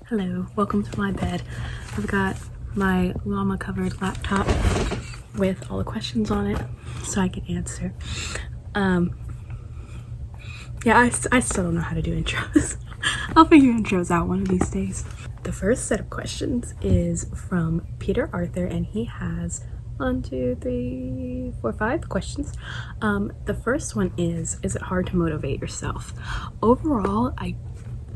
Hello, welcome to my bed. I've got my llama covered laptop with all the questions on it so I can answer. Yeah, I still don't know how to do intros. I'll figure intros out one of these days. The first set of questions is from Peter Arthur, and he has 1, 2, 3, 4, 5 questions. The first one is it hard to motivate yourself? Overall,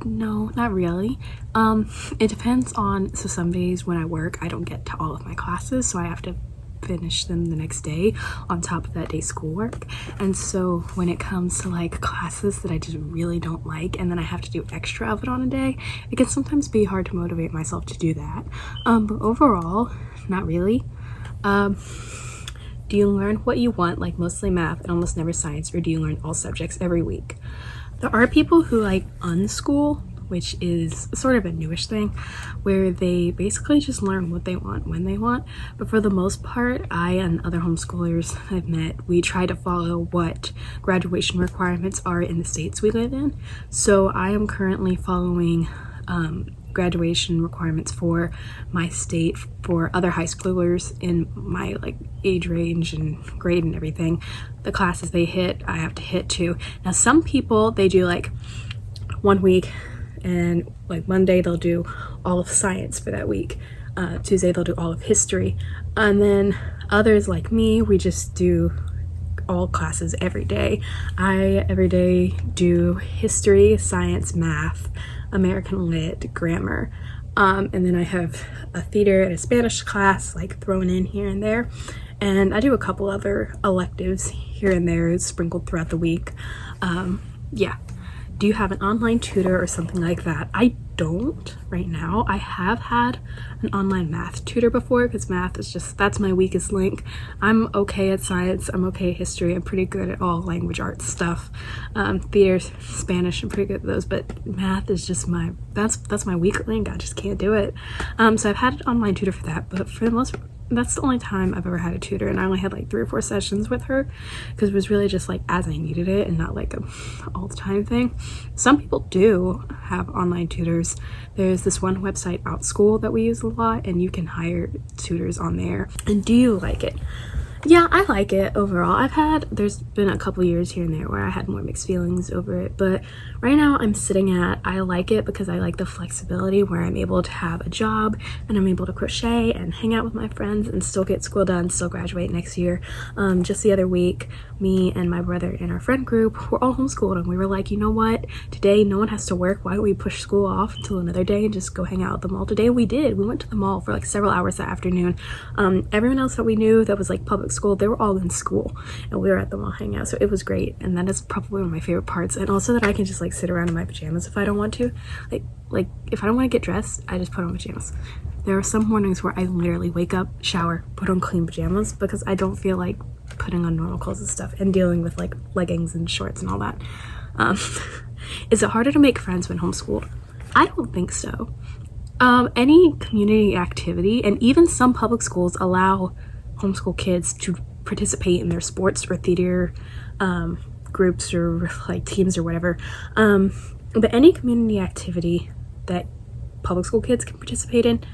no, not really. It depends on, so some days when I work, I don't get to all of my classes, so I have to finish them the next day on top of that day's schoolwork. And so when it comes to like classes that I just really don't like and then I have to do extra of it on a day, it can sometimes be hard to motivate myself to do that. But overall, not really. Do you learn what you want, like mostly math and almost never science, or do you learn all subjects every week? There are people who like unschool, which is sort of a newish thing, where they basically just learn what they want when they want. But for the most part, I and other homeschoolers I've met, we try to follow what graduation requirements are in the states we live in. So I am currently following graduation requirements for my state for other high schoolers in my like age range and grade and everything. The classes they hit, I have to hit too. Now some people, they do like 1 week, and like Monday they'll do all of science for that week. Tuesday they'll do all of history, and then others like me, we just do all classes every day. I every day do history, science, math, American Lit, grammar, and then I have a theater and a Spanish class like thrown in here and there, and I do a couple other electives here and there sprinkled throughout the week. Yeah. Do you have an online tutor or something like that? I don't right now. I have had an online math tutor before because math is just, that's my weakest link. I'm okay at science, I'm okay at history, I'm pretty good at all language arts stuff. Theater, Spanish, I'm pretty good at those, but math is just that's my weak link. I just can't do it. So I've had an online tutor for that, but for the most part, that's the only time I've ever had a tutor, and I only had like 3 or 4 sessions with her because it was really just like as I needed it and not like a all the time thing. Some people do have online tutors. There's this one website, OutSchool, that we use a lot, and you can hire tutors on there. And do you like it? Yeah, I like it overall. There's been a couple years here and there where I had more mixed feelings over it, but right now I'm sitting at, I like it because I like the flexibility where I'm able to have a job and I'm able to crochet and hang out with my friends and still get school done, still graduate next year. Just the other week, me and my brother and our friend group were all homeschooled, and we were like, you know what, today no one has to work, why don't we push school off until another day and just go hang out at the mall? Today we did. We went to the mall for like several hours that afternoon. Everyone else that we knew that was like public school, they were all in school and we were at the mall hanging out, so it was great. And that is probably one of my favorite parts, and also that I can just like sit around in my pajamas if I don't want to. Like if I don't want to get dressed, I just put on pajamas. There are some mornings where I literally wake up, shower, put on clean pajamas because I don't feel like putting on normal clothes and stuff and dealing with like leggings and shorts and all that. Is it harder to make friends when homeschooled? I don't think so. Any community activity, and even some public schools allow homeschool kids to participate in their sports or theater groups or like teams or whatever. But any community activity that public school kids can participate in,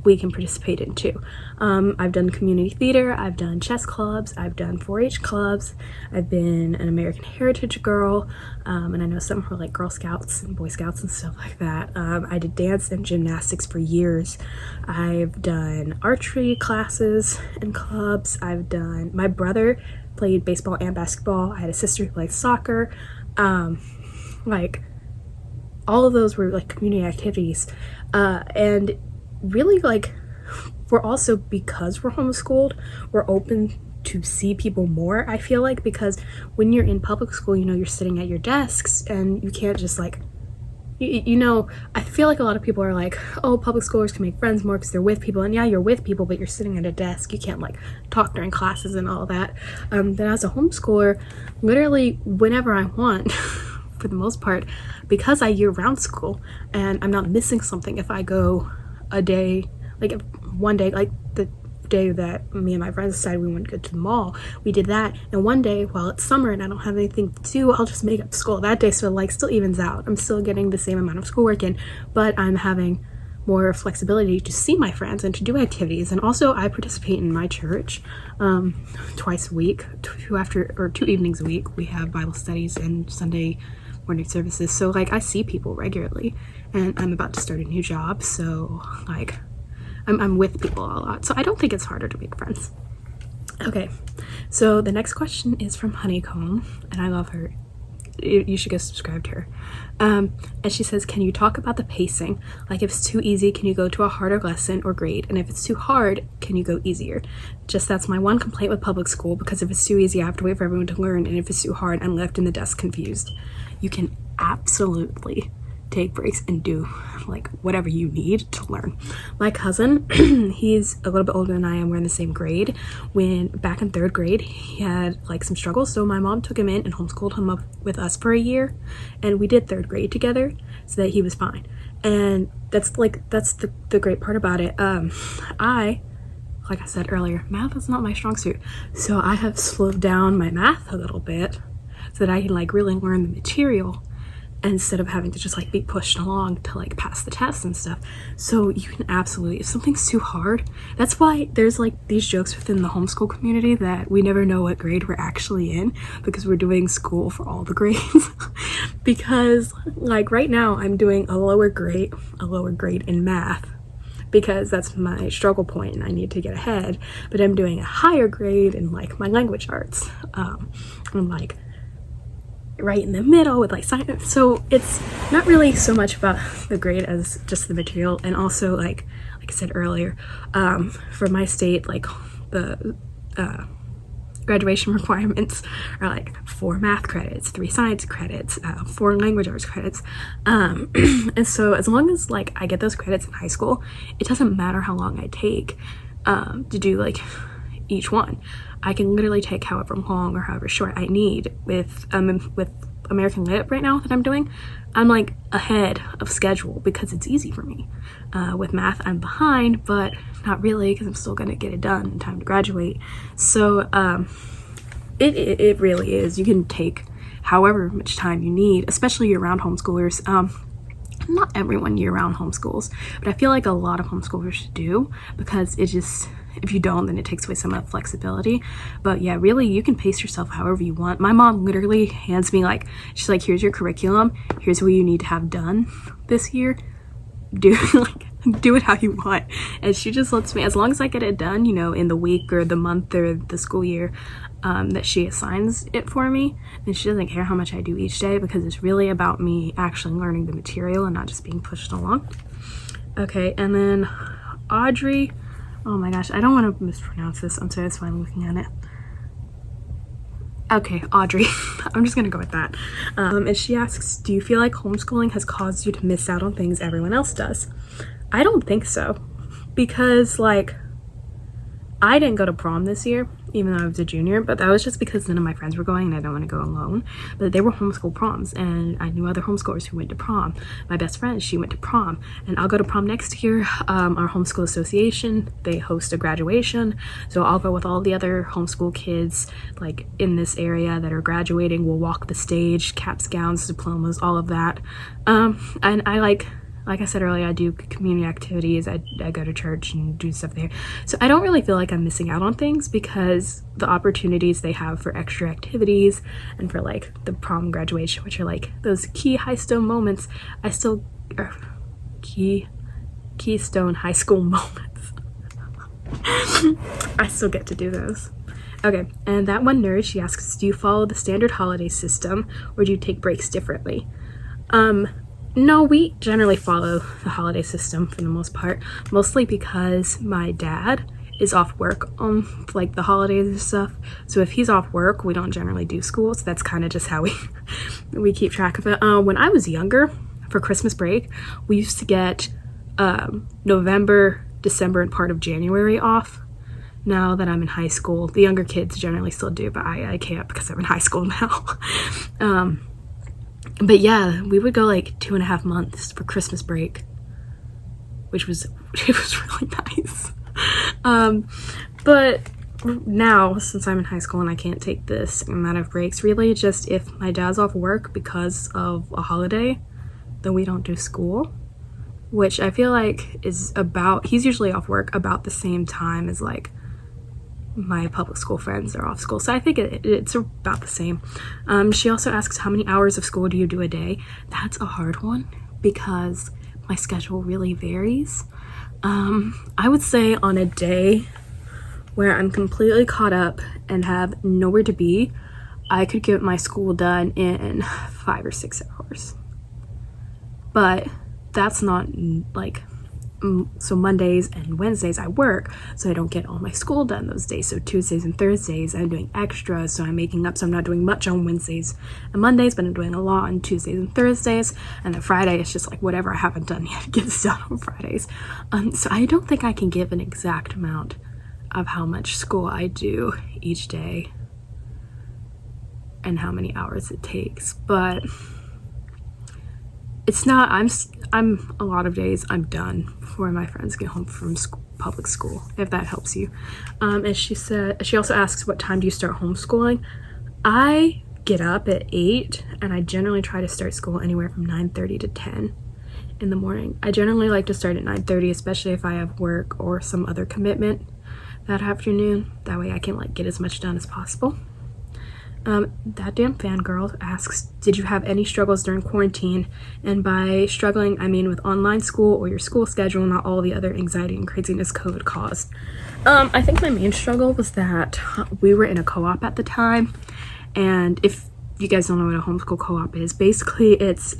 we can participate in too. I've done community theater, I've done chess clubs, I've done 4-H clubs, I've been an American Heritage girl, and I know some who are like Girl Scouts and Boy Scouts and stuff like that. I did dance and gymnastics for years. I've done archery classes and clubs. My brother played baseball and basketball. I had a sister who played soccer. Like all of those were like community activities, and really like we're also, because we're homeschooled, we're open to see people more, I feel like, because when you're in public school, you know, you're sitting at your desks and you can't just like you know, I feel like a lot of people are like, oh, public schoolers can make friends more because they're with people, and yeah, you're with people, but you're sitting at a desk, you can't like talk during classes and all that. Then as a homeschooler, literally whenever I want for the most part, because I year-round school and I'm not missing something if I go a day, like one day, like the day that me and my friends decided we wanted to go to the mall, we did that. And one day, while it's summer and I don't have anything to do, I'll just make up school that day, so it like still evens out. I'm still getting the same amount of schoolwork in, but I'm having more flexibility to see my friends and to do activities. And also I participate in my church twice a week, 2 evenings a week. We have Bible studies and Sunday morning services, so like I see people regularly, and I'm about to start a new job, so like I'm with people a lot, so I don't think it's harder to make friends. Okay, so the next question is from Honeycomb, and I love her. You should go subscribe to her. And she says, can you talk about the pacing? Like, if it's too easy, can you go to a harder lesson or grade? And if it's too hard, can you go easier? Just that's my one complaint with public school, because if it's too easy, I have to wait for everyone to learn, and if it's too hard, I'm left in the desk confused. You can absolutely take breaks and do like whatever you need to learn. My cousin, he's a little bit older than I am, we're in the same grade. When back in 3rd grade, he had like some struggles, so my mom took him in and homeschooled him up with us for a year, and we did 3rd grade together so that he was fine. And that's the great part about it. Like I said earlier, math is not my strong suit, so I have slowed down my math a little bit so that I can like really learn the material instead of having to just like be pushed along to like pass the tests and stuff. So you can absolutely, if something's too hard, that's why there's like these jokes within the homeschool community that we never know what grade we're actually in, because we're doing school for all the grades. Because like right now I'm doing a lower grade in math, because that's my struggle point and I need to get ahead, but I'm doing a higher grade in like my language arts. I'm like right in the middle with like science, so it's not really so much about the grade as just the material. And also like I said earlier, for my state, like the graduation requirements are like 4 math credits, 3 science credits, 4 language arts credits, and so as long as like I get those credits in high school, it doesn't matter how long I take to do like each one. I can literally take however long or however short I need. With American Lit right now that I'm doing, I'm like ahead of schedule because it's easy for me. With math, I'm behind, but not really, because I'm still gonna get it done in time to graduate. So it really is. You can take however much time you need, especially year-round homeschoolers. Not everyone year-round homeschools, but I feel like a lot of homeschoolers do, because it just, if you don't, then it takes away some of the flexibility. But yeah, really, you can pace yourself however you want. My mom literally hands me like, she's like, here's your curriculum, here's what you need to have done this year, do it how you want. And she just lets me, as long as I get it done, you know, in the week or the month or the school year that she assigns it for me, and she doesn't care how much I do each day, because it's really about me actually learning the material and not just being pushed along. Okay, and then Audrey, oh my gosh, I don't want to mispronounce this, I'm sorry, that's why I'm looking at it. Okay, Audrey, I'm just gonna go with that. And she asks, do you feel like homeschooling has caused you to miss out on things everyone else does? I don't think so, because like I didn't go to prom this year, even though I was a junior, but that was just because none of my friends were going and I don't want to go alone. But they were homeschool proms, and I knew other homeschoolers who went to prom. My best friend, she went to prom, and I'll go to prom next year. Our homeschool association, they host a graduation, so I'll go with all the other homeschool kids like in this area that are graduating. We'll walk the stage, caps, gowns, diplomas, all of that. And I like I said earlier, I do community activities, I go to church and do stuff there. So I don't really feel like I'm missing out on things, because the opportunities they have for extra activities and for like the prom graduation, which are like those key Keystone high school moments. I still get to do those. Okay, and that one nerd, she asks, do you follow the standard holiday system or do you take breaks differently? No, we generally follow the holiday system for the most part, mostly because my dad is off work on like the holidays and stuff. So if he's off work, we don't generally do school. So that's kind of just how we keep track of it. When I was younger, for Christmas break, we used to get November, December, and part of January off. Now that I'm in high school, the younger kids generally still do, but I can't because I'm in high school now. But yeah, we would go like 2.5 months for Christmas break, which was really nice. But now, since I'm in high school and I can't take this amount of breaks, really just if my dad's off work because of a holiday, then we don't do school, which I feel like is about, he's usually off work about the same time as like my public school friends are off school, so I think it's about the same. She also asks, how many hours of school do you do a day? That's a hard one because my schedule really varies. I would say on a day where I'm completely caught up and have nowhere to be, I could get my school done in 5 or 6 hours. But that's not like, so Mondays and Wednesdays I work, so I don't get all my school done those days. So Tuesdays and Thursdays I'm doing extras, so I'm making up, so I'm not doing much on Wednesdays and Mondays, but I'm doing a lot on Tuesdays and Thursdays, and then Friday it's just like whatever I haven't done yet gets done on Fridays. So I don't think I can give an exact amount of how much school I do each day and how many hours it takes, but it's not, I'm a lot of days I'm done before my friends get home from public school, if that helps you. And she also asks, what time do you start homeschooling? I get up at 8 and I generally try to start school anywhere from 9:30 to 10 in the morning. I generally like to start at 9:30, especially if I have work or some other commitment that afternoon. That way I can like get as much done as possible. That damn fangirl asks, did you have any struggles during quarantine? And by struggling, I mean with online school or your school schedule, not all the other anxiety and craziness COVID caused. I think my main struggle was that we were in a co-op at the time. And if you guys don't know what a homeschool co-op is, basically it's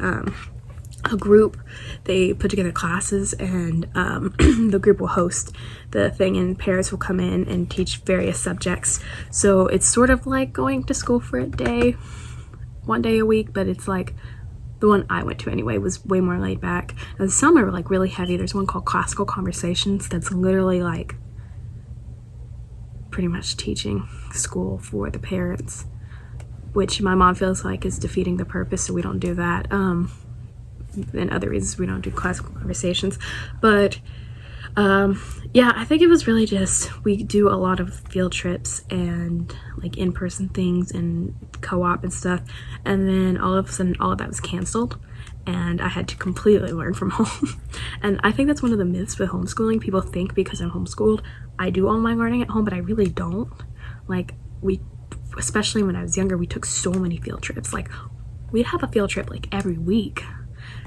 a group. They put together classes, and the group will host the thing, and parents will come in and teach various subjects. So it's sort of like going to school for a day, one day a week, but it's like the one I went to anyway was way more laid back. And some are like really heavy. There's one called Classical Conversations that's literally like pretty much teaching school for the parents, which my mom feels like is defeating the purpose, so we don't do that. And other reasons we don't do classical conversations. But yeah, I think it was really just, we do a lot of field trips and like in-person things and co-op and stuff, and then all of a sudden all of that was canceled and I had to completely learn from home. And I think that's one of the myths with homeschooling. People think because I'm homeschooled I do all my learning at home, but I really don't. Like, especially when I was younger, we took so many field trips. Like, we'd have a field trip like every week,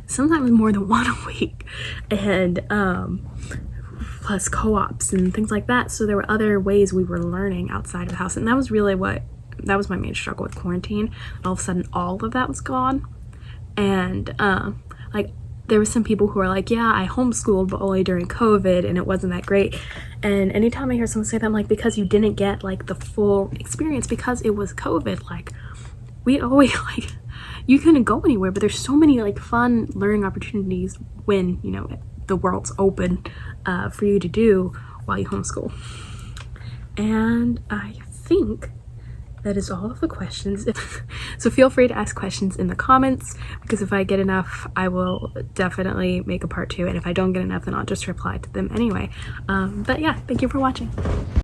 sometimes more than one a week, and plus co-ops and things like that. So there were other ways we were learning outside of the house, and that was really that was my main struggle with quarantine. All of a sudden all of that was gone, and like there were some people who were like, yeah, I homeschooled but only during COVID and it wasn't that great. And anytime I hear someone say that, I'm like, because you didn't get like the full experience because it was COVID. Like, we always like, you couldn't go anywhere, but there's so many like fun learning opportunities when, you know, the world's open for you to do while you homeschool. And I think that is all of the questions. So feel free to ask questions in the comments, because if I get enough, I will definitely make a part 2. And if I don't get enough, then I'll just reply to them anyway. But yeah, thank you for watching.